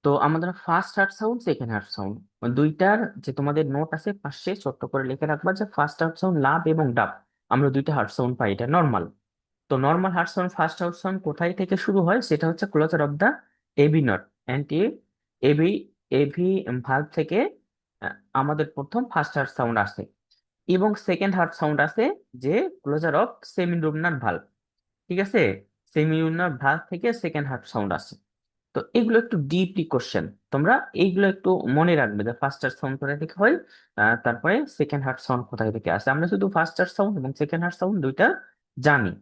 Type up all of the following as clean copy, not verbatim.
তো আমাদের first heart sound second heart sound দুইটার যে তোমাদের নোট আছে পাশে ছোট্ট করে লিখে রাখবা যে ফার্স্ট হার্ট সাউন্ড লাভ এবং ডাব, আমরা দুইটা হার্ট সাউন্ড পাই, এটা নর্মাল। তো normal heart sound first heart sound কোথায় থেকে শুরু হয়, সেটা হচ্ছে closure of the AV not anti AV AV valve থেকে আমাদের প্রথম ফার্স্ট হার্ট সাউন্ড আসে, এবং সেকেন্ড হার্ট সাউন্ড আসে যে ক্লোজার অফ সেমিলুনার ভালভ। ঠিক আছে, সেমিলুনার ভালভ থেকে সেকেন্ড হার্ট সাউন্ড আসে। তো এগুলো একটু ডিপলি কোশ্চেন, তোমরা এইগুলো একটু মনে রাখবে যে ফার্স্ট হার্ট সাউন্ড কোথায় থেকে হয়, তারপরে সেকেন্ড হার্ট সাউন্ড কোথায় থেকে আসে। আমরা শুধু ফার্স্ট হার্ট সাউন্ড এবং সেকেন্ড হার্ট সাউন্ড দুইটা জানি,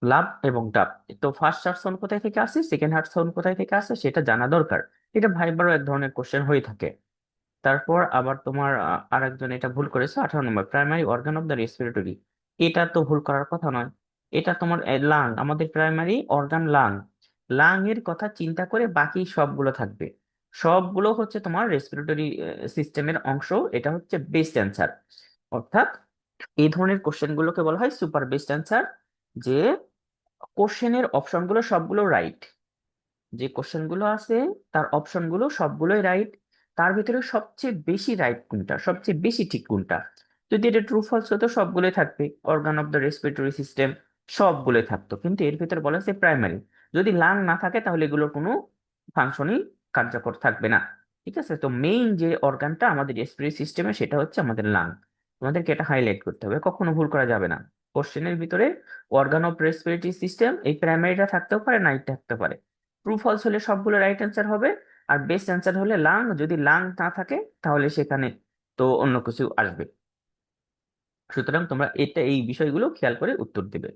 লাভ এবং ডাব। তো ফার্স্ট হার্ট সাউন্ড কোথায় থেকে আসে, সেকেন্ড হার্ট সাউন্ড কোথায় থেকে আসে, সেটা জানা দরকার। এটা ভাইবারও এক ধরনের কোশ্চেন হয়ে থাকে। তারপর আবার তোমার আরেকজন এটা ভুল করেছে, 18 নম্বর, primary organ of the respiratory. এটা তো ভুল করার কথা নয়, এটা তোমার লাং, আমাদের প্রাইমারি অর্গান লাং। লাং এর কথা চিন্তা করে বাকি সবগুলো থাকবে, সবগুলো হচ্ছে তোমার রেসপিরেটরি সিস্টেমের অংশ। এটা হচ্ছে বেস্ট অ্যান্সার। অর্থাৎ এই ধরনের কোশ্চেন গুলোকে বলা হয় সুপার বেস্ট অ্যান্সার, যে কোশ্চেনের অপশনগুলো সবগুলো রাইট, যে কোশ্চেন গুলো আছে তার অপশন গুলো সবগুলোই রাইট। তার ভিতরে সবচেয়ে বেশি রাইট কোনটা, সবচেয়ে বেশি ঠিক কোনটা। যদি এটা ট্রু ফলস হতো সবগুলোই থাকবে, organ of the respiratory system সবগুলোই থাকতো, কিন্তু এর ভিতরে বলা হচ্ছে প্রাইমারি। যদি লাং না থাকে তাহলে এগুলোর কোনো ফাংশনই কার্যকর থাকবে না। ঠিক আছে, তো মেইন যে অর্গানটা আমাদের রেসপিরেটরি সিস্টেমে সেটা হচ্ছে আমাদের লাং। তোমাদেরকে এটা হাইলাইট করতে হবে, কখনো ভুল করা যাবে না। কোশ্চেনের ভিতরে অর্গান অফ রেসপিরেটরি সিস্টেম, এই প্রাইমারিটা থাকতেও পারে, নাইট থাকতে পারে। ট্রু ফলস হলে সবগুলো রাইট অ্যান্সার হবে, আর বেস্ট অ্যান্সার হলে লাং। যদি লাং না থাকে তাহলে সেখানে তো অন্য কিছু আসবে। সুতরাং তোমরা এই বিষয়গুলো খেয়াল করে উত্তর দেবে।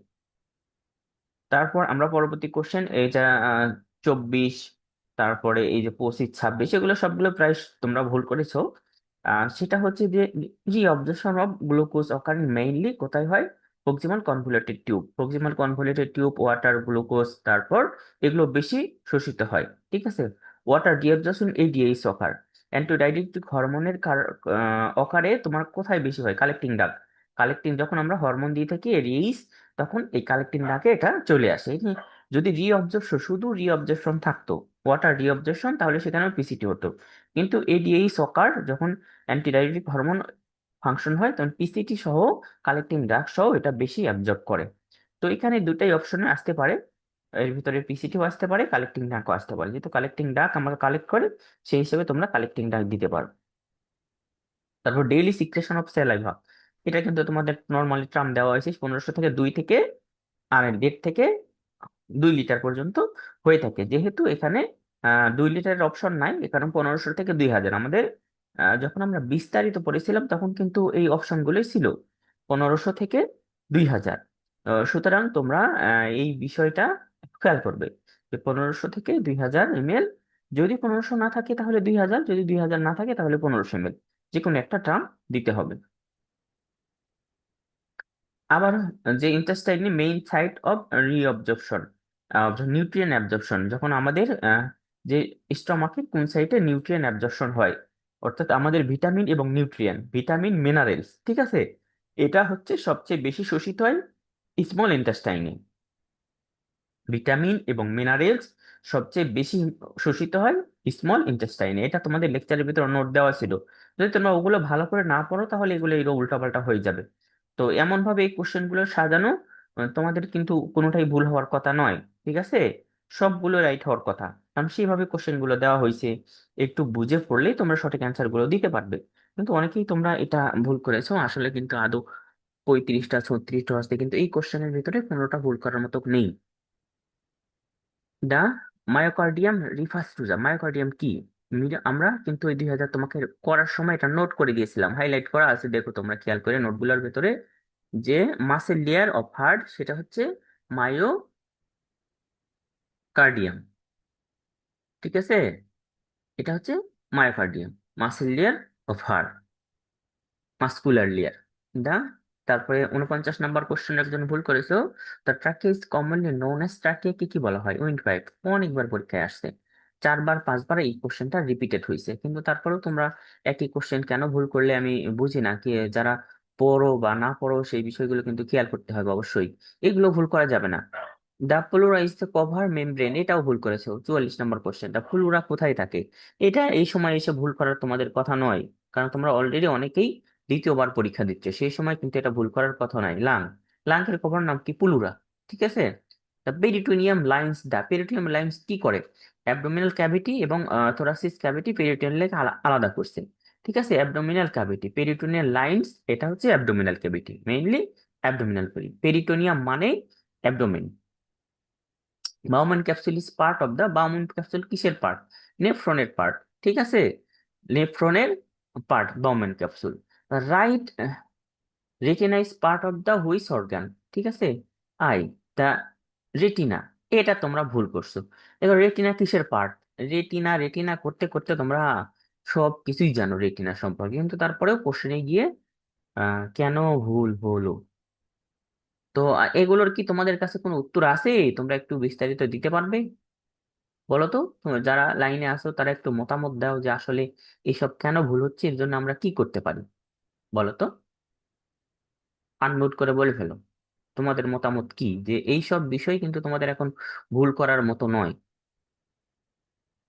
তারপর আমরা পরবর্তী কোশ্চেন, এই যা 24, তারপরে এই যে 25, 26, এগুলো সবগুলো প্রায় তোমরা ভুল করেছো। সেটা হচ্ছে যে রিঅবজর্পশন অফ গ্লুকোজ অকার মেইনলি কোথায় হয়, proximal convoluted tube. Proximal convoluted tube, water, glucose, তারপর এগুলো বেশি শোষিত হয়। ঠিক আছে, ওয়াটার রিঅবজর্পশন এই ডিএইচ অকার, অ্যান্টিডাইরেটিক হরমোনের অকারে তোমার কোথায় বেশি হয়, কালেক্টিং ডাক। কালেক্টিং, যখন আমরা হরমোন দিয়ে থাকি রিলিজ, তখন এই কালেক্টিং ডাকে এটা চলে আসে। যদি রিঅবজর্পশন, শুধু রিঅবজর্পশন থাকতো, ওয়াটার রিঅবজর্পশন, তাহলে সেখানে পিসিটি হতো। কিন্তু এডিএই সকার যখন অ্যান্টিডাইরেটিক হরমোন ফাংশন হয়, তখন পিসিটি সহ কালেক্টিং ডাক সহ এটা বেশি অ্যাবজর্ব করে। তো এখানে দুটাই অপশনে আসতে পারে, এর ভিতরে পিসিটিও আসতে পারে, কালেক্টিং ডাকও আসতে পারে। যেহেতু কালেক্টিং ডাক আমরা কালেক্ট করে, সেই হিসেবে তোমরা কালেক্টিং ডাক দিতে পারো। তারপর ডেইলি সিক্রেশন অফ স্যালাইভা, এটা কিন্তু তোমাদের নর্মালি টার্ম দেওয়া হয়েছে 1500 থেকে 2 থেকে 2 লিটার পর্যন্ত হয়ে থাকে। যেহেতু এখানে 2 লিটারের অপশন নাই, এখানে 1500 থেকে 2000। আমাদের যখন আমরা বিস্তারিত পড়েছিলাম তখন কিন্তু এই অপশনগুলোই ছিল, 1500 থেকে 2000। সুতরাং তোমরা এই বিষয়টা খেয়াল করবে যে 1500 থেকে 2000 ml, যদি 1500 না থাকে তাহলে 2000, যদি 2000 না থাকে তাহলে 1500 ml, যে কোনো একটা টার্ম দিতে হবে। আবার যে ইন্টেস্টাইনে main site of reabsorption, nutrient absorption, যখন আমাদের যে স্টমাকে কোন সাইটে নিউট্রিয়েন্ট অ্যাবজর্পশন হয়, অর্থাৎ আমাদের ভিটামিন এবং নিউট্রিয়েন্ট, ভিটামিন মিনারেলস। ঠিক আছে, এটা হচ্ছে সবচেয়ে বেশি শোষিত হয় স্মল ইন্টেস্টাইনে। ভিটামিন এবং মিনারেলস সবচেয়ে বেশি শোষিত হয় স্মল ইন্টেস্টাইনে। এটা তোমাদের লেকচারের ভিতরে নোট দেওয়া ছিল। যদি তোমরা ওগুলো ভালো করে না পড়ো তাহলে এগুলো উল্টাপাল্টা হয়ে যাবে। তো এমন ভাবে এই কোশ্চেন গুলো সাজানো, তোমাদের কিন্তু কোনোটাই ভুল হওয়ার কথা নয়। ঠিক আছে, সবগুলো রাইট হওয়ার কথা, কারণ সেইভাবে কোশ্চেন গুলো দেওয়া হয়েছে। একটু বুঝে পড়লেই তোমরা সঠিক অ্যান্সার গুলো দিতে পারবে। কিন্তু অনেকেই তোমরা এটা ভুল করেছো, আসলে কিন্তু আদৌ 35টা 36টা আসতে, কিন্তু এই কোশ্চেনের ভিতরে কোনোটা ভুল করার মতো নেই। The myocardium refers to the, myocardium কি, আমরা কিন্তু এই 2000 তোমাকে করার সময় এটা নোট করে দিয়েছিলাম, হাইলাইট করা আছে, দেখো তোমরা খেয়াল করে নোটগুলোর ভেতরে, যে মাসেল লেয়ার অফ হার্ট সেটা হচ্ছে মায়োকার্ডিয়াম। ঠিক আছে, এটা হচ্ছে myocardium, muscle layer of heart, muscular layer. The তারপরে 49 নম্বর কোশ্চেন একজন ভুল করেছো, দ্য ট্রাকে ইজ কমনলি নোন এজ ট্রাকে কি কি বলা হয়, উইন্ড পাইপ। অনেকবার পরীক্ষায় আসছে, 4বার 5বার এই কোশ্চেনটা রিপিটেড হয়েছে, কিন্তু তারপরেও তোমরা একই কোশ্চেন কেন ভুল করলে আমি বুঝি না। কি যারা পড়ো বা না পড়ো সেই বিষয়গুলো কিন্তু খেয়াল করতে হবে অবশ্যই, এগুলো ভুল করা যাবে না। The Flora is the cover membrane, এটাও ভুল করেছো। 44 নম্বর কোশ্চেনটা, ফ্লোরা কোথায় থাকে? এটা এই সময় এসে ভুল করার তোমাদের কথা নয়, কারণ তোমরা অলরেডি অনেকেই দ্বিতীয়বার পরীক্ষা দিচ্ছে, সেই সময় কিন্তু এটা ভুল করার কথা নয়। লাংয়ের কভার নাম কি? প্লুরা। ঠিক আছে। The peritoneum lines, the peritoneum lines কি করে? অ্যাবডোমিনাল ক্যাভিটি এবং থোরাসিস ক্যাভিটি পেরিটোনিয়াল আলাদা করছে। ঠিক আছে, অ্যাবডোমিনাল ক্যাভিটি, পেরিটোনিয়াল লাইন্স, এটা হচ্ছে abdominal cavity, mainly abdominal. Peritoneum মানে abdomen. Bowman capsule is part of the, Bowman capsule কিসের পার্ট? নেফ্রনের পার্ট। ঠিক আছে, নেফ্রনের part Bowman capsule. Right retina is part of the which organ? ঠিক আছে, আই, দ্য রেটিনা। এটা তোমরা ভুল করছো। এবার রেটিনা কিসের পার্ট? রেটিনা রেটিনা করতে করতে তোমরা সব কিছুই জানো রেটিনা সম্পর্কে, কিন্তু তারপরেও কোশ্চেনে গিয়ে কেন ভুল হলো? তো এগুলোর কি তোমাদের কাছে কোনো উত্তর আছে? তোমরা একটু বিস্তারিত দিতে পারবে? বলো তো, তোমরা যারা লাইনে আছো তারা একটু মতামত দাও যে আসলে এসব কেন ভুল হচ্ছে, এর জন্য আমরা কি করতে পারি। বলো তো, আনমিউট করে বলে ফেলো তোমাদের মতামত কি, যে এই সব বিষয় কিন্তু তোমাদের এখন ভুল করার মতো নয়।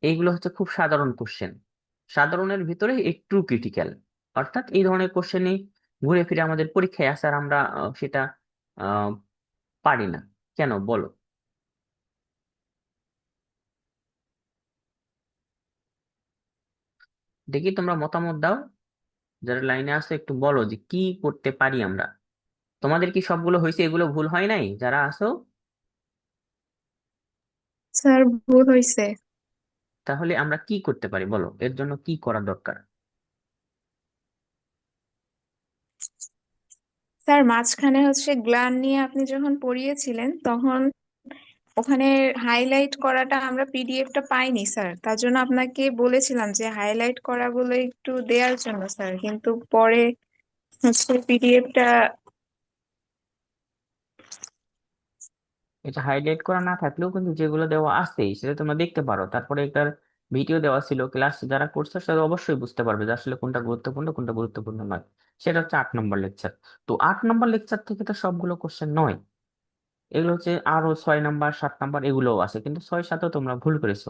এইগুলো হচ্ছে খুব সাধারণ কোশ্চেন, সাধারণের ভিতরে একটু ক্রিটিক্যাল। অর্থাৎ এই ধরনের কোশ্চেনই ঘুরে ফিরে আমাদের পরীক্ষায় আসে, আর আমরা সেটা আহ, পারি না। কেন বলো? দেখি তোমরা মতামত দাও, যারা লাইনে আসো একটু বলো যে কি করতে পারি আমরা। তোমাদের কি সবগুলো হয়েছে, এগুলো ভুল হয় নাই যারা আসো? স্যার ভুল হয়েছে। তাহলে আমরা কি করতে পারি বলো, এর জন্য কি করা দরকার? স্যার মাঝখানে হচ্ছে গ্ল্যান্ড নিয়ে আপনি যখন পড়িয়েছিলেন তখন ওখানে হাইলাইট করাটা আমরা পিডিএফটা পাইনি স্যার, তার জন্য আপনাকে বলেছিলাম যে হাইলাইট করাগুলো একটু দেওয়ার জন্য স্যার, কিন্তু পরে হচ্ছে পিডিএফটা। এটা হাইলাইট করা না থাকলেও কিন্তু যেগুলো দেওয়া আছে সেটা তোমরা দেখতে পারো। তারপরে এটার ভিডিও দেওয়া ছিল, ক্লাস যারা করছে সেটা অবশ্যই বুঝতে পারবে যে আসলে কোনটা গুরুত্বপূর্ণ কোনটা গুরুত্বপূর্ণ নয়। সেটা হচ্ছে 8 নম্বর লেকচার। তো 8 নম্বর লেকচার থেকে তো সবগুলো কোশ্চেন নয়, এগুলো হচ্ছে আরো 6 নম্বর 7 নম্বর এগুলোও আছে, কিন্তু 6 7ও তোমরা ভুল করেছো।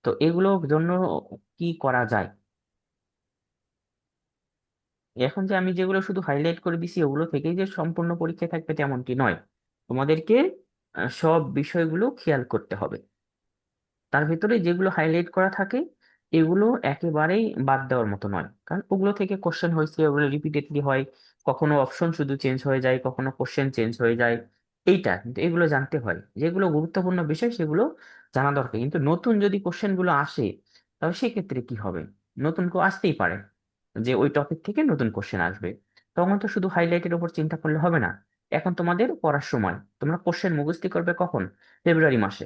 তো এগুলোর জন্য কি করা যায়? এখন যে আমি যেগুলো শুধু হাইলাইট করে দিছি ওগুলো থেকেই যে সম্পূর্ণ পরীক্ষায় থাকবে তেমনটি নয়, তোমাদেরকে সব বিষয়গুলো খেয়াল করতে হবে। তার ভিতরে যেগুলো হাইলাইট করা থাকে এগুলো একেবারেই বাদ দেওয়ার মতো নয়, কারণ ওগুলো থেকে কোশ্চেন হয়েছে, ওগুলো রিপিটেডলি হয়। কখনো অপশন শুধু চেঞ্জ হয়ে যায়, কখনো কোশ্চেন চেঞ্জ হয়ে যায়। এইটা কিন্তু এগুলো জানতে হয়, যেগুলো গুরুত্বপূর্ণ বিষয় সেগুলো জানা দরকার। কিন্তু নতুন যদি কোশ্চেন গুলো আসে তাহলে সেক্ষেত্রে কি হবে? নতুন কেউ আসতেই পারে, যে ওই টপিক থেকে নতুন কোশ্চেন আসবে, তখন তো শুধু হাইলাইটের উপর চিন্তা করলে হবে না। এখন তোমাদের পড়ার সময়, তোমরা কোশ্চেন মুখস্থ করবে কখন? ফেব্রুয়ারি মাসে।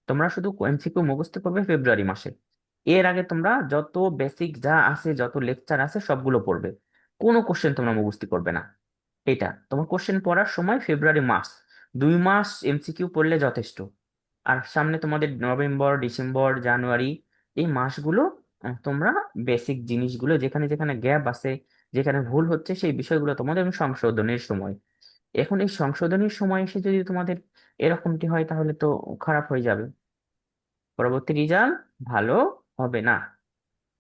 তোমরা শুধু এমসিকিউ মুখস্থ করবে ফেব্রুয়ারি মাসে। এর আগে তোমরা যত বেসিক যা আছে, যত লেকচার আছে সবগুলো পড়বে, কোনো কোশ্চেন তোমরা মুখস্থ করবে না। এটা তোমার কোশ্চেন পড়ার সময় ফেব্রুয়ারি মাস, 2 মাস এমসিকিউ পড়লে যথেষ্ট। আর সামনে তোমাদের নভেম্বর ডিসেম্বর জানুয়ারি, এই মাসগুলো তোমরা বেসিক জিনিসগুলো যেখানে যেখানে গ্যাপ আছে, যেখানে ভুল হচ্ছে সেই বিষয়গুলো তোমাদের সংশোধনের সময়। এখন এই সংশোধনের সময় এসে যদি তোমাদের এরকমটি হয় তাহলে তো খারাপ হয়ে যাবে, পরবর্তী রেজাল্ট ভালো হবে না।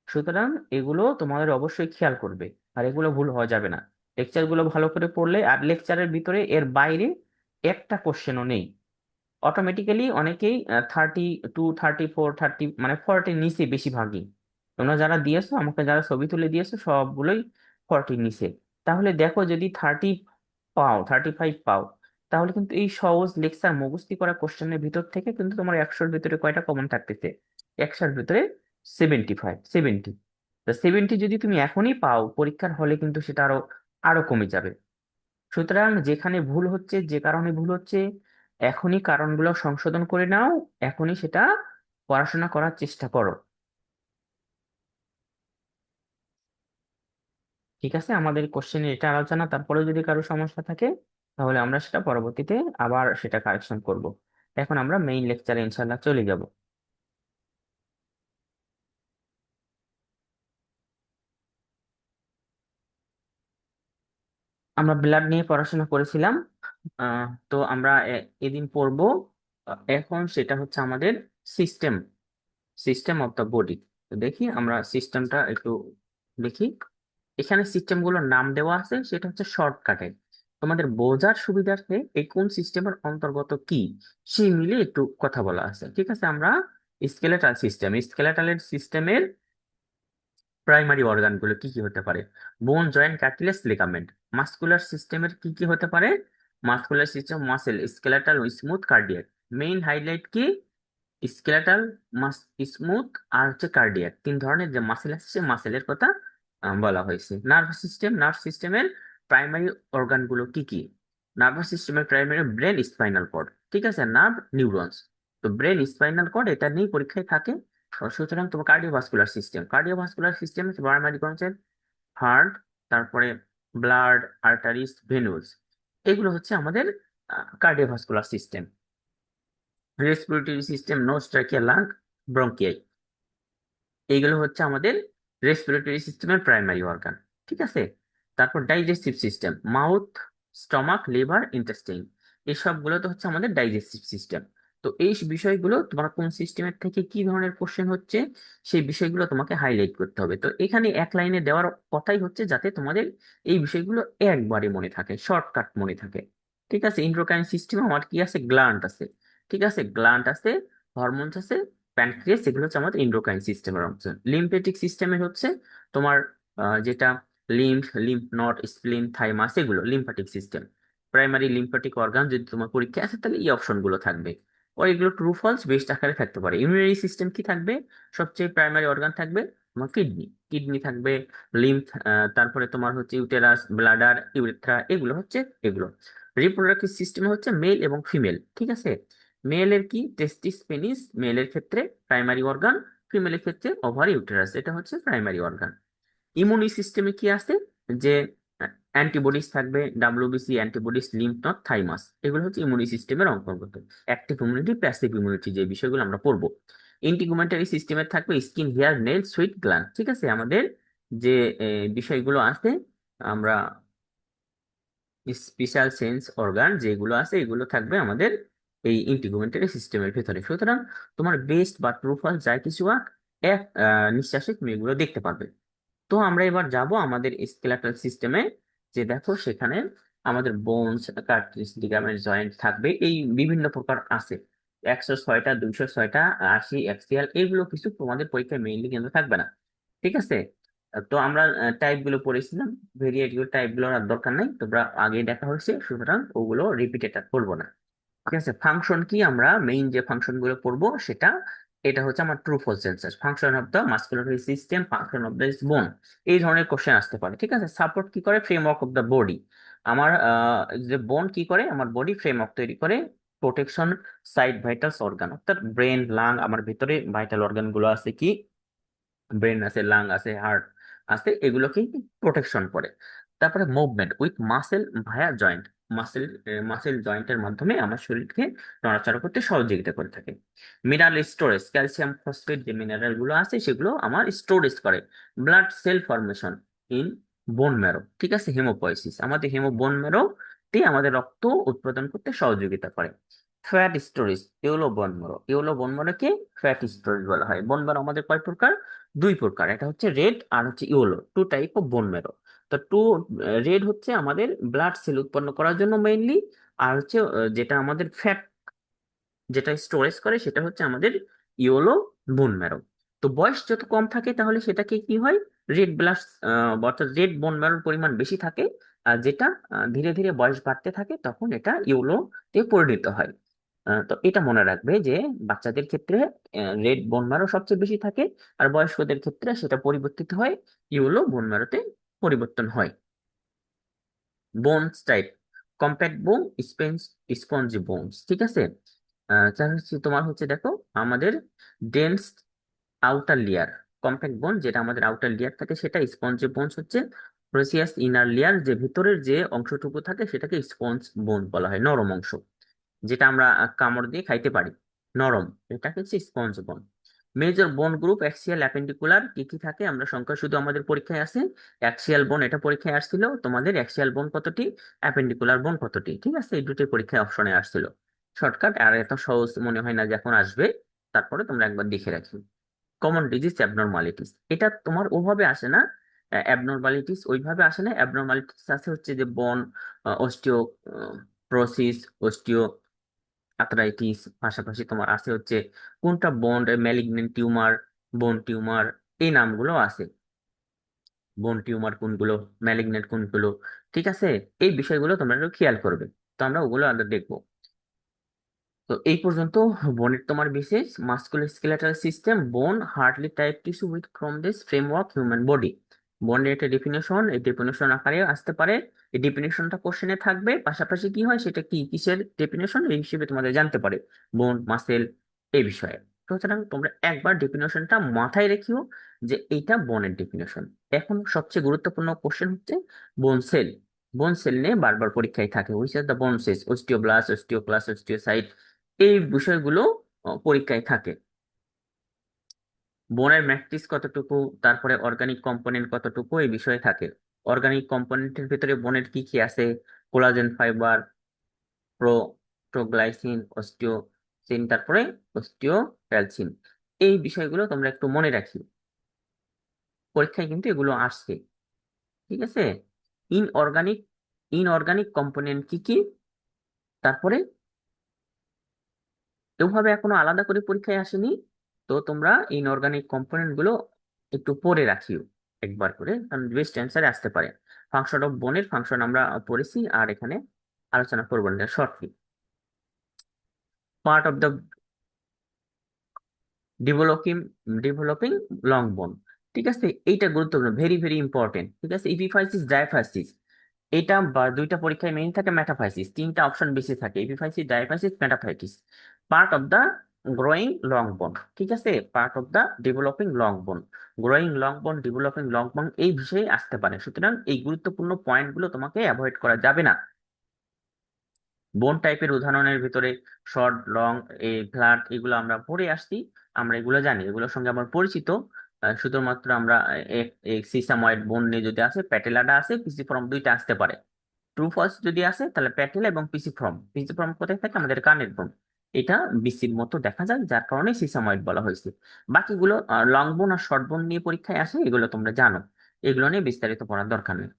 সুতরাং এগুলো তোমাদের অবশ্যই খেয়াল করবে, আর এগুলো ভুল হওয়া যাবে না। লেকচার গুলো ভালো করে পড়লে, আর লেকচারের ভিতরে এর বাইরে একটা কোশ্চেনও নেই। অটোমেটিক্যালি অনেকেই 32 34 মানে 40 নিচে বেশিরভাগই। তোমরা যারা দিয়েছো আমাকে, যারা ছবি তুলে দিয়েছো সবগুলোই 40 নিচে। তাহলে দেখো যদি 35 পাও, তাহলে কিন্তু এই সহজ লেকচার মুখস্থ করা কোশ্চেনের ভিতর থেকে কিন্তু তোমার 100-র ভিতরে কয়টা কমন থাকতেছে? 100-র ভিতরে 70 যদি তুমি এখনই পাও, পরীক্ষার হলে কিন্তু সেটা আরো আরো কমে যাবে। সুতরাং যেখানে ভুল হচ্ছে, যে কারণে ভুল হচ্ছে, এখনই কারণগুলো সংশোধন করে নাও, এখনই সেটা পড়াশোনা করার চেষ্টা করো। ঠিক আছে, আমাদের কোশ্চেনে এটা আলোচনা, তারপরে যদি কারো সমস্যা থাকে তাহলে আমরা সেটা পরবর্তীতে আবার সেটা কারেকশন করব। এখন আমরা মেইন লেকচারে ইনশাল্লাহ চলে যাব। আমরা ব্লাড নিয়ে পড়াশোনা করেছিলাম। তো আমরা এদিন পড়বো। এখন সেটা হচ্ছে আমাদের system, system of the body. তো দেখি আমরা সিস্টেমটা একটু দেখি। এখানে সিস্টেম গুলোর নাম দেওয়া আছে, সেটা হচ্ছে শর্টকাটে। তোমাদের বোঝার সুবিধার্থে এই কোন সিস্টেমের অন্তর্গত কি সেই মিলে একটু কথা বলা আছে, ঠিক আছে? আমরা স্কেলেটাল সিস্টেম, স্কেলেটালের সিস্টেমের প্রাইমারি অর্গান গুলো কি কি হতে পারে? বোন, জয়েন্ট, কার্টিলেজ, লিগামেন্ট। মাসকুলার সিস্টেমের কি কি হতে পারে? Muscular system muscle, skeletal, smooth, cardiac. Main highlight কি? স্কেলেটাল, মাস, স্মুথ আর হচ্ছে কার্ডিয়াক। তিন ধরনের যে মাসেল আছে সে মাসেলের কথা বলা হয়েছে। নার্ভাস সিস্টেম, নার্ভ সিস্টেমের প্রাইমারি অর্গান গুলো কি কি? নার্ভাস সিস্টেমের প্রাইমারি ব্রেন, স্পাইনাল কর্ড, ঠিক আছে, নার্ভ, নিউরনস। তো ব্রেন, স্পাইনাল কর্ড এটা নিয়ে পরীক্ষায় থাকে। সুতরাং তোমার cardiovascular system, cardiovascular system primary concept heart, তারপরে ব্লাড, আর্টারিস, ভেনুস, এগুলো হচ্ছে আমাদের cardiovascular system. Respiratory system, nose, trachea, lung, bronchi, এইগুলো হচ্ছে আমাদের রেসপিরেটরি সিস্টেমের প্রাইমারি অর্গান, ঠিক আছে। তারপর digestive system, mouth, stomach, liver, intestine, এই সবগুলো তো হচ্ছে আমাদের ডাইজেস্টিভ সিস্টেম। তো এই বিষয়গুলো তোমার কোন সিস্টেমের থেকে কি ধরনের কোশ্চেন হচ্ছে সেই বিষয়গুলো তোমাকে হাইলাইট করতে হবে। তো এখানে এক লাইনে দেওয়ার কথাই হচ্ছে যাতে তোমাদের এই বিষয়গুলো একবারে মনে থাকে, শর্টকাট মনে থাকে, ঠিক আছে। ইন্ডোক্রাইন সিস্টেম আমার কি আছে? গ্ল্যান্ড আছে, ঠিক আছে, গ্ল্যান্ড আছে, হরমোনস আছে, প্যানক্রিয়াস, এগুলো হচ্ছে আমাদের এন্ডোক্রাইন সিস্টেমের অংশ। লিম্ফেটিক সিস্টেমের হচ্ছে তোমার যেটা lymph, lymph node, spleen, thymus, এগুলো lymphatic system. Primary lymphatic organ যদি তোমার পরীক্ষা আছে তাহলে এই অপশন গুলো থাকবে। ও এগুলো ট্রু ফলস বেস্ট আকারে থাকতে পারে। ইমিউনারি সিস্টেম কি থাকবে? সবচেয়ে প্রাইমারি অর্গান থাকবে তোমার কিডনি, কিডনি থাকবে, লিম্ফ, তারপরে তোমার হচ্ছে ইউটেরাস, ব্লাডার, ইউরেথ্রা, এগুলো হচ্ছে এগুলো। রিপ্রোডাক্টিভ সিস্টেম হচ্ছে মেল এবং ফিমেল, ঠিক আছে। মেলের কি? টেস্টিস, পেনিস, মেলের ক্ষেত্রে প্রাইমারি অর্গান, ফিমেলের ক্ষেত্রে ওভারি, ইউটেরাস, এটা হচ্ছে প্রাইমারি অর্গান। ইমিউনি সিস্টেমে কি আছে? যে অ্যান্টিবডিজ থাকবে, WBC antibodies, lymph not, thymus, এগুলো হচ্ছে ইমিউনি সিস্টেমের অন্তর্গত। অ্যাক্টিভ ইমিউনিটি, প্যাসিভ ইমিউনিটি, যে বিষয়গুলো আমরা পড়বো। ইন্টিগুমেন্টারি সিস্টেমে থাকবে skin, hair, nail, sweat gland, ঠিক আছে। আমাদের যে বিষয়গুলো আছে, আমরা স্পেশাল সেন্স অর্গান যেগুলো আছে এগুলো থাকবে আমাদের এই ইন্টিগুমেন্টারি সিস্টেমের ভেতরে। সুতরাং তোমার বেস্ট বা ট্রু ফলস যাই কিছু এক নিঃশ্বাসে তুমি এগুলো দেখতে পারবে। তো আমরা এবার যাব আমাদের স্কেলেটাল সিস্টেমে। যে দেখো সেখানে আমাদের বোনস, কার্টিলেজ, লিগামেন্ট, জয়েন্ট থাকবে, এই বিভিন্ন প্রকার আছে। 106টা, 206টা, 80, এক্সিয়াল, এগুলো কিছু তোমাদের পরীক্ষায় মেইনলি কিন্তু থাকবে না, ঠিক আছে। তো আমরা টাইপ গুলো পড়েছিলাম, ভেরিয়েট গুলো, টাইপ গুলো আর দরকার নাই, তোমরা আগে দেখা হয়েছে, সুতরাং ওগুলো রিপিটেড আর করবো না, ঠিক আছে। ফাংশন কি? আমরা মেইন যে ফাংশন গুলো পড়বো সেটা, এটা হচ্ছে আমার true false sensor, function of the muscular system, function of the bone, এই ধরনের কোশ্চেন আসতে পারে, ঠিক আছে। সাপোর্ট কি করে? ফ্রেমওয়ার্ক অফ দ্য বডি, আমার যে বোন কি করে? আমার বডি ফ্রেমওয়ার্ক তৈরি করে। প্রোটেকশন সাইড ভাইটালস অর্গান, অর্থাৎ ব্রেন, লাং, আমার ভিতরে ভাইটাল অর্গান গুলো আছে কি, ব্রেন আছে, লাং আছে, হার্ট আছে, এগুলোকে প্রোটেকশন করে। তারপরে movement with muscle via joint, muscle, muscle জয়েন্টের মাধ্যমে আমার শরীরকে নড়াচড়া করতে সহযোগিতা করে থাকে। মিনারেল স্টোরেজ, ক্যালসিয়াম, ফসফেট, যে মিনারেল গুলো আছে সেগুলো আমার স্টোরেজ করে। Blood cell formation in bone marrow, ঠিক আছে। হেমোপয়েসিস, আমাদের বোন ম্যারো তে আমাদের রক্ত উৎপাদন করতে সহযোগিতা করে। Fat storage, yellow bone marrow, yellow বোন ম্যারোকে ফ্যাট স্টোরেজ বলা হয়। বোন ম্যারো আমাদের কয় প্রকার? দুই প্রকার, এটা হচ্ছে রেড আর হচ্ছে yellow, two type of bone marrow. তো রেড হচ্ছে আমাদের ব্লাড সেল উৎপন্ন করার জন্য মেইনলি, আর হচ্ছে যেটা আমাদের ফ্যাট যেটা স্টোরেজ করে সেটা হচ্ছে আমাদের ইয়েলো বোন ম্যারো। তো বয়স যত কম থাকে তাহলে সেটাকে কি হয়? রেড ব্লাড, অর্থাৎ রেড বোন ম্যারোর পরিমাণ বেশি থাকে। আর যেটা ধীরে ধীরে বয়স বাড়তে থাকে তখন এটা ইয়েলো তে পরিণত হয়। তো এটা মনে রাখবে যে বাচ্চাদের ক্ষেত্রে রেড বোন ম্যারো সবচেয়ে বেশি থাকে, আর বয়স্কদের ক্ষেত্রে সেটা পরিবর্তিত হয়, ইয়েলো বোন ম্যারোতে পরিবর্তন হয়। বোনস টাইপ, কম্প্যাক্ট বোন, স্পঞ্জি বোনস, ঠিক আছে। যা হচ্ছে তোমার হচ্ছে দেখো আমাদের ডেন্স আউটার লেয়ার, কম্প্যাক্ট বোন যেটা আমাদের আউটার লেয়ার থাকে সেটা স্পঞ্জি বোনস হচ্ছে। প্রেসিয়াস ইনার লেয়ার, যে ভিতরের যে অংশটুকু থাকে সেটাকে স্পঞ্জ বোন বলা হয়, নরম অংশ, যেটা আমরা কামড় দিয়ে খাইতে পারি, নরম, এটাকে হচ্ছে স্পঞ্জ বোন। মেজর বোন গ্রুপ অ্যাক্সিয়াল অ্যাপেন্ডিকুলার কি কি থাকে আমরা সংখ্যা শুধু আমাদের পরীক্ষায় আছে। অ্যাক্সিয়াল বোন এটা পরীক্ষায় আসছিল তোমাদের, অ্যাক্সিয়াল বোন কতটি, অ্যাপেন্ডিকুলার বোন কতটি, ঠিক আছে, এই দুটোই পরীক্ষায় অপশনে আসছিল। শর্টকাট, আর এত সহজ মনে হয় না যে এখন আসবে, তারপরে তোমরা একবার দেখে রাখি। কমন ডিজিজ অ্যাবনর্মালিটিস, এটা তোমার ওভাবে আসে না, অ্যাবনর্মালিটিস ওইভাবে আসে না। অ্যাবনর্মালিটিস আছে হচ্ছে যে বন অস্টিও প্রোসিস, অস্টিও আর্থ্রাইটিস, পাশাপাশি তোমার আছে হচ্ছে কোনটা বন্ড ম্যালিগনেন্ট টিউমার, বোন টিউমার, এই নামগুলো আছে। বোন টিউমার কোনগুলো, ম্যালিগনেন্ট কোনগুলো, ঠিক আছে, এই বিষয়গুলো তোমরা একটু খেয়াল করবে। তো আমরা ওগুলো আগে দেখবো। তো এই পর্যন্ত বোনের তোমার বিশেষ মাস্কুলোস্কেলেটাল সিস্টেম, বোন hardly type tissue with from this framework human body. বোনের একটা ডেফিনেশন, এই ডেফিনেশন আকারে আসতে পারে, এই ডেফিনেশনটা কোশ্চেনে থাকবে, পাশাপাশি কি হয় সেটা কি কিসের ডেফিনেশন এই হিসেবে তোমাদের জানতে পারে, বোন মাসেল এই বিষয়ে। সুতরাং তোমরা একবার ডেফিনেশনটা মাথায় রেখিও যে এইটা বোনের ডেফিনেশন। এখন সবচেয়ে গুরুত্বপূর্ণ কোশ্চেন হচ্ছে বোন সেল। বোন সেল নিয়ে বারবার পরীক্ষায় থাকে, which are the bone cells, osteoblast, osteoclast, osteocyte, এই বিষয়গুলো পরীক্ষায় থাকে। বোনের ম্যাট্রিক্স কতটুকু, তারপরে অর্গানিক কম্পোনেন্ট কতটুকু, এই বিষয়ে থাকে। অর্গানিক কম্পোনেন্টের ভিতরে বোনের কি কি আছে, কোলাজেন ফাইবার, প্রোটোগ্লাইসিন, অস্টিওসিন, তারপরে অস্টিও ক্যালসিন, এই বিষয়গুলো তোমরা একটু মনে রাখি, পরীক্ষায় কিন্তু এগুলো আসছে, ঠিক আছে। ইনঅর্গানিক, ইনঅর্গানিক কম্পোনেন্ট কি কি, তারপরে ওভাবে এখনো আলাদা করে পরীক্ষায় আসেনি। তো তোমরা ইনঅর্গানিক কম্পোনেন্ট গুলো একটু পড়ে রাখিও একবার করে, কারণ বেস্ট অ্যান্সারে আসতে পারে। ফাংশন অফ বোনের ফাংশন আমরা পড়েছি, আর এখানে আলোচনা করবো না shortly. Part of the developing, developing long bone, ঠিক আছে, এইটা গুরুত্বপূর্ণ, ভেরি ভেরি ইম্পর্টেন্ট, ঠিক আছে। ইপিফাইসিস, ডায়াফাইসিস, এটা বা দুইটা পরীক্ষায় মেইন থাকে, মেটাফাইসিস তিনটা অপশন বেশি থাকে, epiphysis, diaphysis, metaphysis. Part of the growing long bone, ঠিক আছে, part of the developing long bone, growing long bone, developing long bone, এই বিষয়ে আসতে পারে। সুতরাং এই গুরুত্বপূর্ণ পয়েন্টগুলো তোমাকে অ্যাভয়েড করা যাবে না। বোন টাইপের উদাহরণের ভিতরে শর্ট, লং, ফ্ল্যাট, এগুলো আমরা পড়ে আসছি, আমরা এগুলো জানি, এগুলোর সঙ্গে আমরা পরিচিত। শুধুমাত্র আমরা সিসাময়েড বোন নিয়ে যদি আসে, প্যাটেলাটা আছে, পিসিফর্ম দুইটা আসতে পারে। ট্রু ফলস যদি আসে তাহলে প্যাটেলা এবং পিসিফর্ম, পিসিফর্ম কোথায় থাকে, আমাদের কানের বোন, এটা বিসির মতো দেখা যায়, যার কারণে সিসাময়েড বলা হয়েছে। বাকিগুলো লং বোন আর শর্ট বোন নিয়ে পরীক্ষায় আসে, এগুলো তোমরা জানো, এগুলো নিয়ে বিস্তারিত পড়ার দরকার নেই।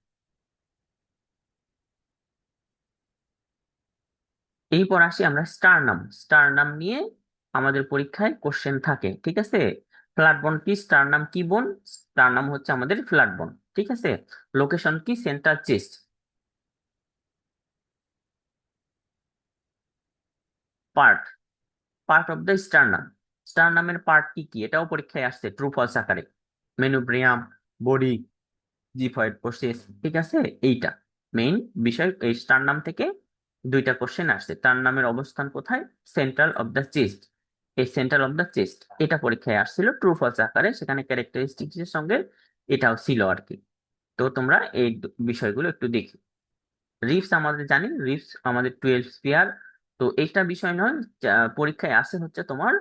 এরপর আসি আমরা স্টার নাম। স্টার নাম নিয়ে আমাদের পরীক্ষায় কোশ্চেন থাকে, ঠিক আছে। ফ্ল্যাট বোন কি, স্টার নাম কি বোন, স্টার নাম হচ্ছে আমাদের ফ্ল্যাট বোন, ঠিক আছে। লোকেশন কি, central chest. Part, part of the sternum, স্টারনামের পার্ট কি কি, এটাও পরীক্ষায় আসছে ট্রু ফলস আকারে। মেনুব্রিয়াম, বডি, জিফয়েড প্রসেস, ঠিক আছে, এইটা মেইন বিষয়। এই স্টারনাম থেকে দুইটা কোশ্চেন আসছে, তার নামের অবস্থান কোথায়, সেন্ট্রাল অফ দ্য চেস্ট, এই সেন্ট্রাল অফ দ্য চেস্ট, এটা পরীক্ষায় আসছিল ট্রু ফলস আকারে, সেখানে ক্যারেক্টারিস্টিক্স এর সঙ্গে এটাও ছিল আর কি। তো তোমরা এই বিষয়গুলো একটু দেখি। রিপস আমাদের জানি, রিপস আমাদের 12 স্পিয়ার। তো এইটা বিষয় নয়, পরীক্ষায় আসে হচ্ছে তোমার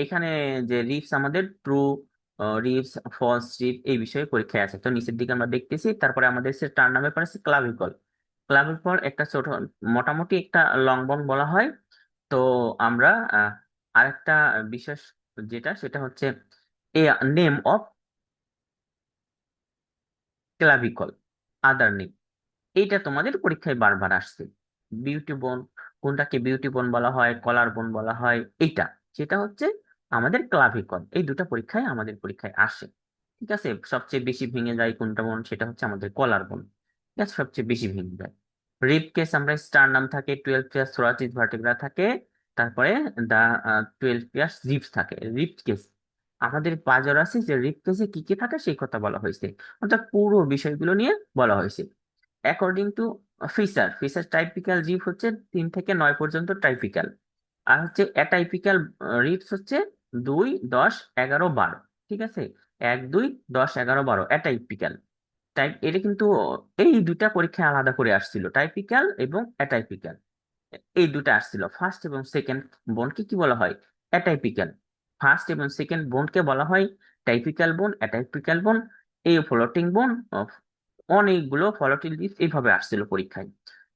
এখানে যে রিপস আমাদের ট্রু রিপস, ফলস রিপ, এই বিষয়ে পরীক্ষায় আছে। তো নিচের দিকে আমরা দেখতেছি, তারপরে আমাদের সে টার নামে পড়ে আছে ক্লাভিকল। ক্লাভিকল একটা ছোট, মোটামুটি একটা লং বোন বলা হয়। তো আমরা আরেকটা বিশেষ যেটা, সেটা হচ্ছে a name of clavicle, other name, এইটা তোমাদের পরীক্ষায় বারবার আসছে। বিউটি বোন, কোনটাকে বিউটি বোন বলা হয়, কলার বোন বলা হয়, এইটা সেটা হচ্ছে আমাদের ক্লাভিকল, এই দুটো পরীক্ষায় আমাদের পরীক্ষায় আসে, ঠিক আছে। সবচেয়ে বেশি ভেঙে যায় কোনটা বোন, সেটা হচ্ছে আমাদের কলার বোন, ঠিক আছে, সবচেয়ে বেশি ভেঙে যায়। রিব কেস আমরা স্টার নাম থাকে, 12 পেয়ার থোরাসিস ভার্টিব্রা থাকে, তারপরে দা 12 পেয়ার রিবস থাকে। রিব কেস আমাদের পাঁজর আছে, যে রিব কেসে কি কি থাকে সেই কথা বলা হয়েছে, অর্থাৎ পুরো বিষয়গুলো নিয়ে বলা হয়েছে। According to Fisher, Fisher typical জিপ হচ্ছে 3 থেকে 9 পর্যন্ত টাইপিক্যাল, আর হচ্ছে অ্যাটাইপিক্যাল রিপস হচ্ছে 2, 10, 11, 12, ঠিক আছে। 1, 2, 10, 11, 12 অ্যাটাইপিক্যাল টাইপ, এটা কিন্তু এই দুটা পরীক্ষায় আলাদা করে আসছিল, টাইপিক্যাল এবং অ্যাটাইপিক্যাল, এই দুটা আসছিল ফার্স্ট এবং সেকেন্ড বোনকে কি বলা হয়, অ্যাটাইপিক্যাল। ফার্স্ট এবং সেকেন্ড বোনকে বলা হয় টাইপিক্যাল বোন, অ্যাটাইপিক্যাল বোন, এই ফ্লোটিং বোন, অনেকগুলো ফ্লোটিং লিস্ট এইভাবে আসছিল পরীক্ষায়।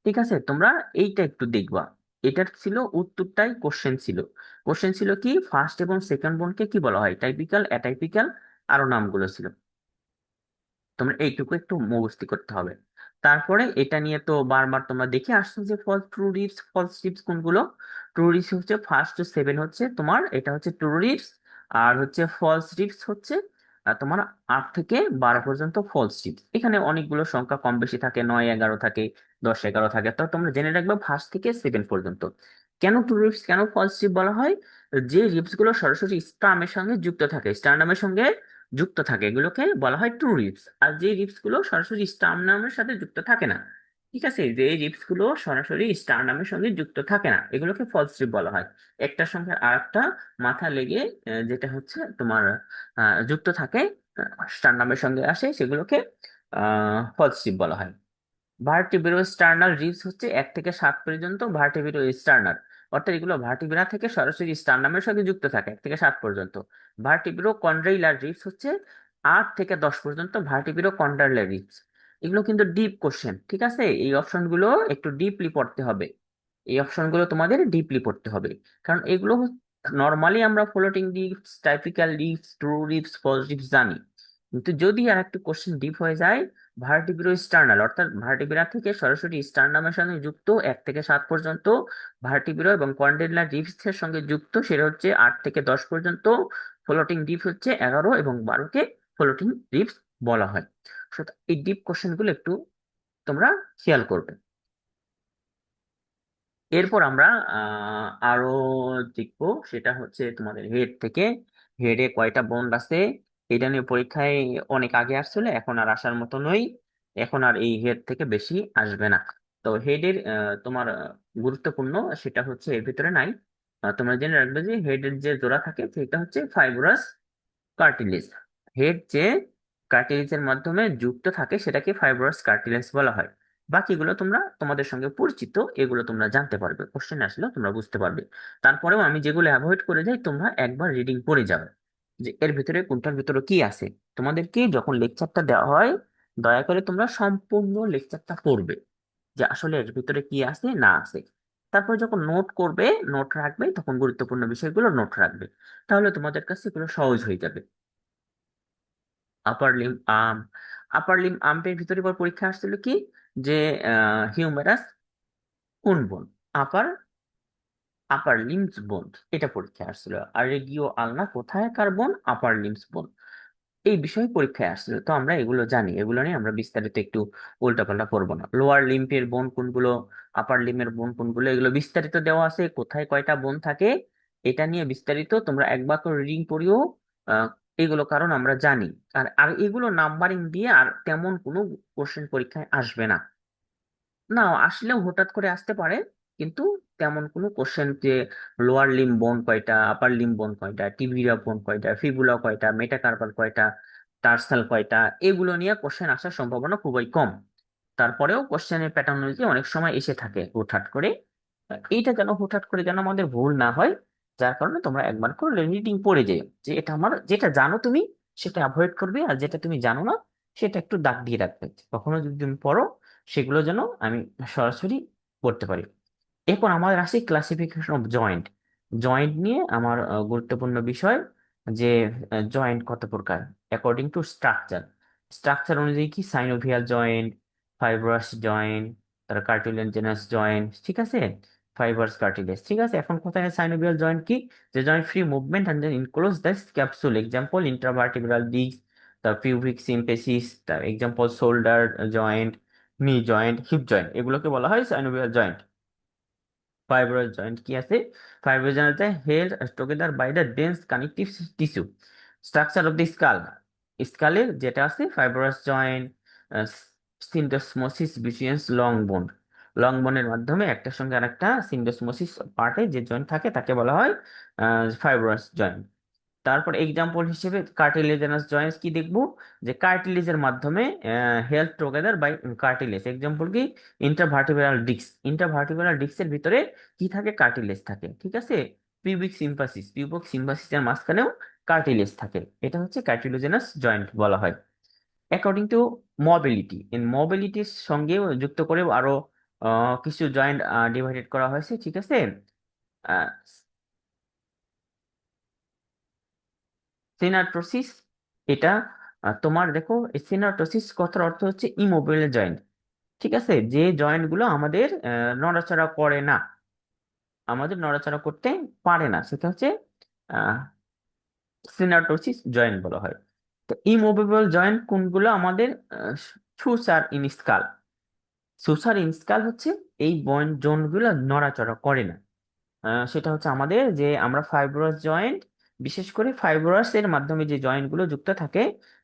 ঠিক আছে, তোমরা এইটা একটু দেখবা। এটার ছিল উত্তরটাই কোশ্চেন ছিল। কোশ্চেন ছিল কি, ফার্স্ট এবং সেকেন্ড বোনকে কি বলা হয়, টাইপিক্যাল, অ্যাটাইপিক্যাল, আরো নামগুলো ছিল। তোমরা এইটুকু একটু মুখস্থ করতে হবে। তারপরে এটা নিয়ে তো বারবার তোমরা দেখে আসছো যে ফলস রিপস কোনগুলো। ট্রু রিপস হচ্ছে ফার্স্ট টু সেভেন হচ্ছে তোমার, এটা হচ্ছে ট্রু রিপস। আর হচ্ছে ফলস রিপস হচ্ছে তোমার 8 থেকে 12 পর্যন্ত ফলস রিপস। এখানে অনেকগুলো সংখ্যা কম বেশি থাকে, 9 11 থাকে, 10 11 থাকে। তো তোমরা জেনে রাখবে ফার্স্ট থেকে সেভেন পর্যন্ত। কেন ট্রু রিপস, কেন ফলস রিপ বলা হয়? যে রিপস গুলো সরাসরি স্টার্মের সঙ্গে যুক্ত থাকে, স্টার নামের সঙ্গে যুক্ত থাকে, এগুলোকে বলা হয় ট্রু রিপস। আর যে রিপস গুলো সরাসরি স্টার নামের সাথে যুক্ত থাকে না, ঠিক আছে, যে রিপস গুলো সরাসরি স্টার নামের সঙ্গে যুক্ত থাকে না, এগুলোকে ফলস রিপ বলা হয়। একটা সংখ্যার আর একটা মাথা লেগে যেটা হচ্ছে তোমার যুক্ত থাকে, স্টার নামের সঙ্গে আসে, সেগুলোকে ফলস রিপ বলা হয়। ভার্টিব্রো স্টার্নাল রিবস হচ্ছে 1 থেকে 7 পর্যন্ত ভার্টিব্রো স্টার্নাল, অর্থাৎ এগুলো ভার্টিব্রা থেকে সরাসরি স্টার্নামের সঙ্গে যুক্ত থাকে 1 থেকে 7 পর্যন্ত। ভার্টিব্রো কন্ড্রাইলার রিবস হচ্ছে 8 থেকে 10 পর্যন্ত ভার্টিব্রো কন্ড্রাইলার রিবস। এগুলো কিন্তু ডিপ কোশ্চেন, ঠিক আছে, এই অপশনগুলো একটু ডিপলি পড়তে হবে। এই অপশনগুলো তোমাদের ডিপলি পড়তে হবে, কারণ এগুলো নর্মালি আমরা floating ribs, typical ribs, true ribs, false ribs জানি। কিন্তু যদি আর একটু কোশ্চেন ডিপ হয়ে যায়, ভার্টিব্রো স্টার্নাল অর্থাৎ ভার্টিব্রা থেকে সরাসরি স্টার্নামের সঙ্গে যুক্ত 1 থেকে 7 পর্যন্ত, ভার্টিব্রো এবং কন্ডেলার রিবসের সঙ্গে যুক্ত সেটা হচ্ছে 8 থেকে 10 পর্যন্ত, ফ্লোটিং রিবস হচ্ছে 11 এবং 12কে ফ্লোটিং রিবস বলা হয়। সুতরাং এই ডিপ কোশ্চেন গুলো একটু তোমরা খেয়াল করবে। এরপর আমরা আরো দেখবো, সেটা হচ্ছে তোমাদের হেড থেকে। হেডে কয়টা বন্ড আছে, এটা নিয়ে পরীক্ষায় অনেক আগে আসছিল, এখন আর আসার মতো নয়। এখন আর এই হেড থেকে বেশি আসবে না। তো হেডের তোমার গুরুত্বপূর্ণ সেটা হচ্ছে এর ভিতরে নাই। তোমরা জেনে রাখবে যে হেডের যে জোড়া থাকে সেটা হচ্ছে ফাইব্রাস কার্টিলেজ। হেড যে কার্টিলেজের মাধ্যমে যুক্ত থাকে সেটাকে ফাইব্রাস কার্টিলেজ বলা হয়। বাকিগুলো তোমরা তোমাদের সঙ্গে পরিচিত, এগুলো তোমরা জানতে পারবে, কোশ্চেন আসলে তোমরা বুঝতে পারবে। তারপরেও আমি যেগুলো অ্যাভয়েড করে যাই, তোমরা একবার রিডিং পড়ে যাবে যে এর ভিতরে কোনটার ভিতরে কি আছে। তোমাদেরকে যখন লেকচারটা দেওয়া হয়, দয়া করে তোমরা সম্পূর্ণ লেকচারটা পড়বে যে আসলে এর ভিতরে কি আছে না আছে। তারপর যখন নোট করবে, নোট রাখবে, তখন গুরুত্বপূর্ণ বিষয়গুলো নোট রাখবে। তাহলে তোমাদের কাছে এগুলো সহজ হয়ে যাবে। Upper limb arm, upper limb আর্মের ভিতরে এবার পরীক্ষা আসছিল কি, যে হিউমেরাস কোন বোন, আপার আপার লিমস বোন, এটা পরীক্ষা আসছিল। আর রেগিও আলনা কোথায় কার বোন, আপার লিমস বোন, এই বিষয়ে পরীক্ষায় আসছিল। তো আমরা এগুলো জানি, এগুলো নিয়ে আমরা বিস্তারিত একটু উল্টাপাল্টা করবো না। লোয়ার লিম্ফের বোন কোনগুলো, আপার লিমের বোন কোনগুলো, এগুলো বিস্তারিত দেওয়া আছে, কোথায় কয়টা বোন থাকে এটা নিয়ে বিস্তারিত তোমরা একবার করে রিডিং পড়িও। আহ, এগুলো কারণ আমরা জানি। আর আর এগুলো নাম্বারিং দিয়ে আর তেমন কোনো কোশ্চেন পরীক্ষায় আসবে না। না আসলেও হঠাৎ করে আসতে পারে, কিন্তু তেমন কোনো কোশ্চেন যে লোয়ার লিম্ব বোন কয়টা, আপার লিম্ব বোন কয়টা, টিবিয়া বোন কয়টা, ফিবুলা কয়টা, মেটাকার্পাল কয়টা, টার্সাল কয়টা, এগুলো নিয়ে কোশ্চেন আসার সম্ভাবনা খুবই কম। তারপরেও কোশ্চেনের প্যাটার্ন অনুযায়ী অনেক সময় এসে থাকে হুটহাট করে। এইটা যেন হুটহাট করে যেন আমাদের ভুল না হয়, যার কারণে তোমরা একবার করে রিডিং পড়ে যেও যে এটা আমার, যেটা জানো তুমি সেটা অ্যাভয়েড করবে, আর যেটা তুমি জানো না সেটা একটু দাগ দিয়ে রাখবে। কখনো যদি তুমি পড়ো, সেগুলো যেন আমি সরাসরি পড়তে পারি। এরপর আমাদের আসে ক্লাসিফিকেশন অফ জয়েন্ট। জয়েন্ট নিয়ে আমার গুরুত্বপূর্ণ বিষয় যে জয়েন্ট কত প্রকার অ্যাকর্ডিং টু স্ট্রাকচার। স্ট্রাকচার অনুযায়ী কি, সাইনোভিয়াল জয়েন্ট, ফাইব্রাস জয়েন্ট, তার কার্টিলেজেনাস জয়েন্ট, ঠিক আছে, ফাইবার্স কার্টিলেজ, ঠিক আছে। এখন কোথায় সাইনোভিয়াল জয়েন্ট কি, যে joint free movement and then enclose the capsule, example intravertebral disc, the pubic symphysis, তার example shoulder joint, knee joint, hip joint, এগুলোকে বলা হয় সাইনোভিয়াল জয়েন্ট। ফাইব্রাস জয়েন্ট কি আছে, fibrous joint held together by the dense connective tissue. Structure of the skull, স্কালের যেটা আছে fibrous joint, syndesmosis between long bone, long বোনের মাধ্যমে একটার সঙ্গে আরেকটা সিন্ডোসমোসিস পার্টে যে জয়েন্ট থাকে তাকে বলা হয় ফাইব্রাস জয়েন্ট। তারপর এক্সাম্পল হিসেবে কার্টিলেজেনাস জয়েন্টস কি দেখবো, যে কার্টিলেজের মাধ্যমে help together by cartilage, example কি, ইন্টারভার্টিব্রাল ডিস্ক, ইন্টারভার্টিব্রাল ডিস্কের ভিতরে কি থাকে, কার্টিলেজ থাকে, ঠিক আছে। পিউবিক সিম্পাসিসের মাঝখানেও কার্টিলেজ থাকে, এটা হচ্ছে কার্টিলোজেনাস জয়েন্ট বলা হয়। অ্যাকর্ডিং টু মোবিলিটি, ইন মোবিলিটির সঙ্গেও যুক্ত করে আরো কিছু জয়েন্ট ডিভাইডেড করা হয়েছে, ঠিক আছে। সিনাটোসিস, এটা তোমার দেখো, সিনাটোসিস কথার অর্থ হচ্ছে ইমোবিল জয়েন্ট, ঠিক আছে, যে জয়েন্ট গুলো আমাদের নড়াচড়া করে না, আমাদের নড়াচড়া করতে পারে না, সেটা হচ্ছে সিনাটোসিস জয়েন্ট বলা হয়। তো ইমুভেবল জয়েন্ট কোনগুলো আমাদের? Suture in skull. Suture in skull হচ্ছে এই জোন গুলো নড়াচড়া করে না। সেটা হচ্ছে আমাদের যে আমরা ফাইব্রাস জয়েন্ট, বিশেষ করে ফাইব্রাস এর মাধ্যমে যে জয়েন্ট গুলো যুক্ত থাকে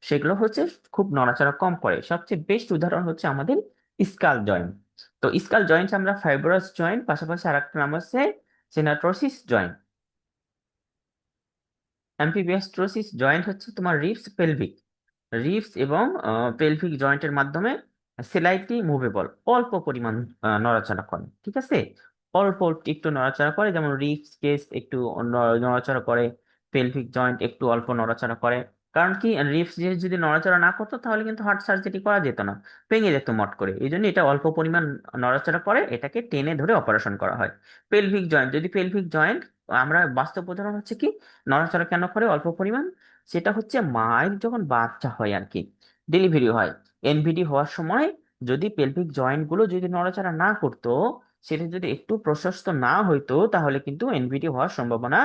সেগুলো হচ্ছে খুব নড়াচড়া কম করে। সবচেয়ে বেস্ট উদাহরণ হচ্ছে আমাদের স্কাল জয়েন্ট। তো স্কাল জয়েন্ট আমরা ফাইব্রাস জয়েন্ট, পাশাপাশি আরেকটা নাম হচ্ছে সিনাটোসিস জয়েন্ট। অ্যাম্ফিবিয়াস্ট্রোসিস জয়েন্ট হচ্ছে তোমার রিবস এবং পেলভিক জয়েন্টের মাধ্যমে স্লাইটলি মুভেবল, অল্প পরিমাণ নড়াচড়া করে, ঠিক আছে, অল্প একটু নড়াচড়া করে, যেমন রিবস কেস একটু নড়াচড়া করে, পেলভিক জয়েন্ট একটু অল্প নড়াচড়া করে। কারণ কি, রিবস যদি নড়াচড়া না করতো তাহলে কিন্তু হার্ট সার্জারি করা যেত না, ভেঙে যেত মট করে, এই জন্য এটা অল্প পরিমাণ নড়াচড়া করে, এটাকে টেনে ধরে অপারেশন করা হয়। পেলভিক জয়েন্ট আমরা বাস্তব উদাহরণ হচ্ছে কি, নড়াচড়া কেন করে অল্প পরিমাণ, সেটা হচ্ছে মায়ের যখন বাচ্চা হয় আর কি, ডেলিভারি হয়, এনভিডি হওয়ার সময় যদি পেলভিক জয়েন্ট গুলো যদি নড়াচড়া না করতো, সেটা যদি একটু প্রশস্ত না হইতো, তাহলে কিন্তু এনভিডি হওয়ার সম্ভাবনা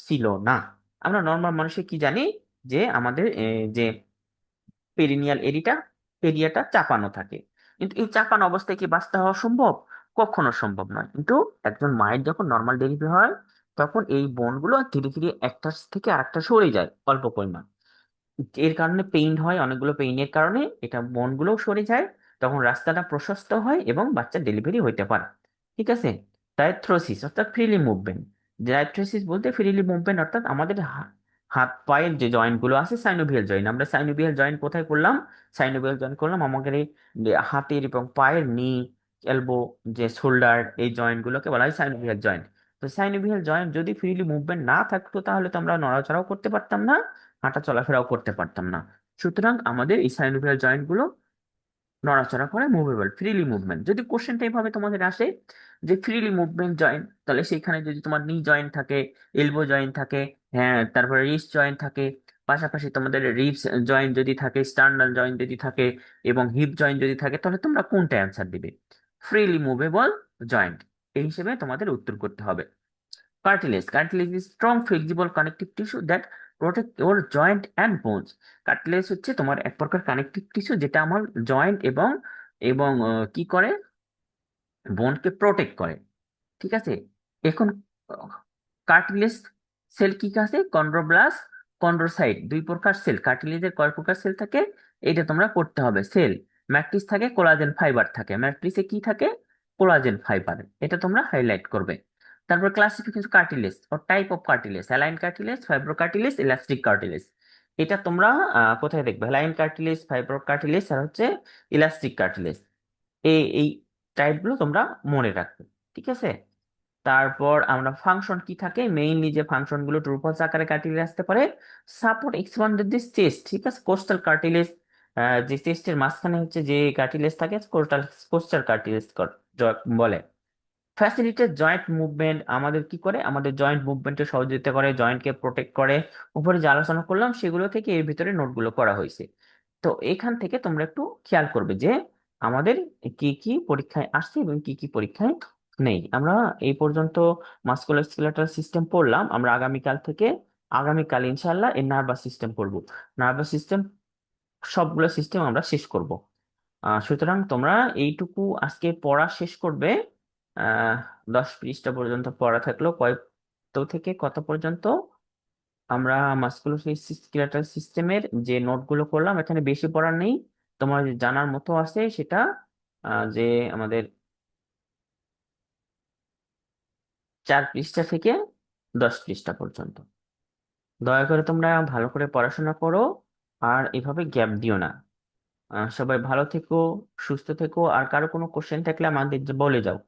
ছিল না। আমরা নর্মাল মানুষে কি জানি, যে আমাদের যে পেরিনিয়াল এরিয়াটা চাপানো থাকে, কিন্তু এই চাপানো অবস্থায় কি বাচ্চা হওয়া সম্ভব? কখনো সম্ভব নয়। কিন্তু একজন মায়ের যখন নর্মাল ডেলিভারি হয়, তখন এই বোনগুলো ধীরে ধীরে একটা থেকে আরেকটা সরে যায় অল্প পরিমাণ, এর কারণে পেইন হয়, অনেকগুলো পেইনের কারণে এটা বোনগুলোও সরে যায়, তখন রাস্তাটা প্রশস্ত হয় এবং বাচ্চা ডেলিভারি হইতে পারে, ঠিক আছে। ডায়াথ্রোসিস অর্থাৎ ফ্রিলি মুভমেন্ট। ডায়াথ্রোসিস বলতে ফ্রিলি মুভমেন্ট অর্থাৎ আমাদের হাত পায়ের যে জয়েন্ট গুলো আছে, সাইনোভিয়াল জয়েন্ট, আমরা সাইনোভিয়াল জয়েন্ট কোথায় করলাম? সাইনোভিয়াল জয়েন্ট করলাম আমাদের এই যে হাতের এবং পায়ের নি, এলবো, যে শোল্ডার, এই জয়েন্ট গুলোকে বলা হয় সাইনোভিয়াল জয়েন্ট। তো সাইনোভিয়াল জয়েন্ট যদি ফ্রিলি মুভমেন্ট না থাকতো, তাহলে তো আমরা নড়াচড়াও করতে পারতাম না, হাঁটা চলাফেরাও করতে পারতাম না। সুতরাং আমাদের এই সাইনোভিয়াল জয়েন্ট গুলো নড়াচড়া করে, মুভেবল, ফ্রিলি মুভমেন্ট। যদি কোশ্চেনটা এইভাবে তোমাদের আসে যে ফ্রিলি মুভমেন্ট জয়েন্ট, তাহলে সেখানে যদি তোমার নি জয়েন্ট থাকে, এলবো জয়েন্ট থাকে, হ্যাঁ, তারপরে রিস্ট জয়েন্ট থাকে, পাশাপাশি তোমাদের রিবস জয়েন্ট যদি থাকে, স্টার্নাল জয়েন্ট যদি থাকে, এবং হিপ জয়েন্ট যদি থাকে, তাহলে তোমরা কোনটা অ্যান্সার দিবে? ফ্রিলি মুভেবল জয়েন্ট, এই হিসেবে তোমাদের উত্তর করতে হবে। Cartilage is strong flexible connective tissue that protect your joint and bones. Cartilage হচ্ছে তোমার এক প্রকার কানেকটিভ টিস্যু, যেটা আমার জয়েন্ট এবং এবং কি করে, বোনকে প্রোটেক্ট করে, ঠিক আছে। এখন কার্টিলেজ সেল কি কি আছে? কন্ড্রোব্লাস্ট, কন্ড্রোসাইট, দুই প্রকার সেল। কার্টিলেজের কয় প্রকার সেল থাকে এটা তোমরা পড়তে হবে। সেল ম্যাট্রিক্স থাকে, কোলাজেন ফাইবার থাকে, ম্যাট্রিক্সে কি থাকে? কোলাজেন ফাইবার, এটা তোমরা হাইলাইট করবে। তারপর ক্লাসিফিকেশন কার্টিলেজ ও type of cartilage, hyaline cartilage, fibro cartilage, elastic cartilage. এটা তোমরা কোথায় দেখবে? অ্যালাইন কার্টিলেজ, ফাইব্রো কার্টিলেজ, আর হচ্ছে ইলাস্টিক কার্টিলেজ, এই টাইপগুলো তোমরা মনে রাখবে, ঠিক আছে। তারপর আমরা ফাংশন কি থাকে, মেইনলি যে ফাংশন গুলো ট্রুপাস আকারে কার্টিলেজ আসতে পারে, সাপোর্ট এক্সপান্ডেড দিস চেস্ট, ঠিক আছে, কোস্টাল কার্টিলেজ, যে চেস্টের মাঝখানে হচ্ছে যে কার্টিলেজ থাকে, কোস্টাল কার্টিলেজ বলে। ফ্যাসিলিটেট জয়েন্ট মুভমেন্ট, আমাদের কি করে? আমাদের জয়েন্ট মুভমেন্টে সহযোগিতা করে, জয়েন্টকে প্রোটেক্ট করে। উপরে যে আলোচনা করলাম সেগুলো থেকে এর ভিতরে নোটগুলো করা হয়েছে। তো এখান থেকে তোমরা একটু খেয়াল করবে যে আমাদের কি কি পরীক্ষায় আসছে এবং কি কি পরীক্ষায় নেই। আমরা এই পর্যন্ত মাস্কুলোস্কেলেটাল সিস্টেম পড়লাম, আমরা আগামীকাল ইনশাল্লাহ এই নার্ভাস সিস্টেম পড়বো। নার্ভাস সিস্টেম সবগুলো সিস্টেম আমরা শেষ করব। সুতরাং তোমরা এইটুকু আজকে পড়া শেষ করবে। 10 পৃষ্ঠা পর্যন্ত পড়া থাকলো, কয় তো থেকে কত পর্যন্ত? আমরা মাস্কুলোস্কেলেটাল সিস্টেমের যে নোটগুলো করলাম, এখানে বেশি পড়ার নেই, তোমার যে জানার মতো আছে সেটা যে আমাদের 4 পৃষ্ঠা থেকে 10 পৃষ্ঠা পর্যন্ত। দয়া করে তোমরা ভালো করে পড়াশোনা করো, আর এভাবে গ্যাপ দিও না। সবাই ভালো থেকো, সুস্থ থেকো, আর কারো কোনো কোশ্চেন থাকলে আমাদের বলে যাও।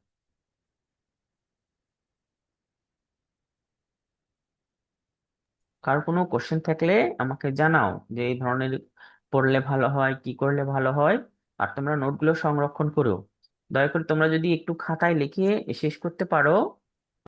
কার কোনো কোশ্চেন থাকলে আমাকে জানাও, যে এই ধরনের পড়লে ভালো হয়, কি করলে ভালো হয়। আর তোমরা নোটগুলো সংরক্ষণ করো। দয়া করে তোমরা যদি একটু খাতায় লিখে শেষ করতে পারো,